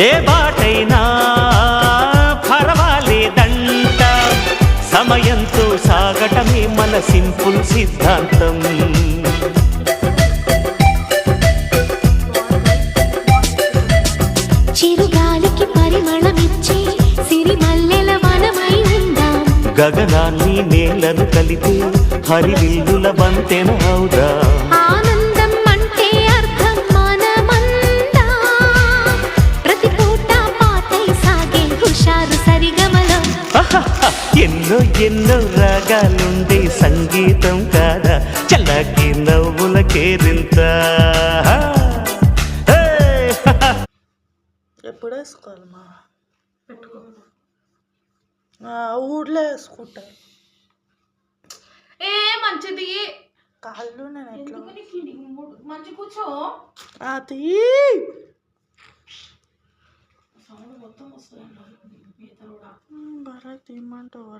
ఏ బాటైనా పర్వాలేదంట, సమయంతో సాగటమే మన సింపుల్ సిద్ధాంతం. చిరుగాలికి పరిమళమిచ్చే సిరిమల్లెల వనమై ఉందాం, గగనాన్ని నేలను కలిపే హరివిల్లుల బంతెన అవుదాం. ఆనందం అంటే అర్థం మనమందా, ప్రతి పూట పాటై సాగే హుషారు సరిగమలో. ఎన్నో ఎన్నో రాగాలుండే సంగీతం కాదా, చల్లకి నవ్వుల కేరింత. ఎప్పుడు వేసుకోవాలి మా పెట్టుకో, ఊర్లో వేసుకుంటారు. ఏ మంచిది కాళ్ళు నేను ఎట్లా మంచి కూర్చో. అది సౌండ్ మొత్తం వస్తుంది. భరత్ ఏమంటావు?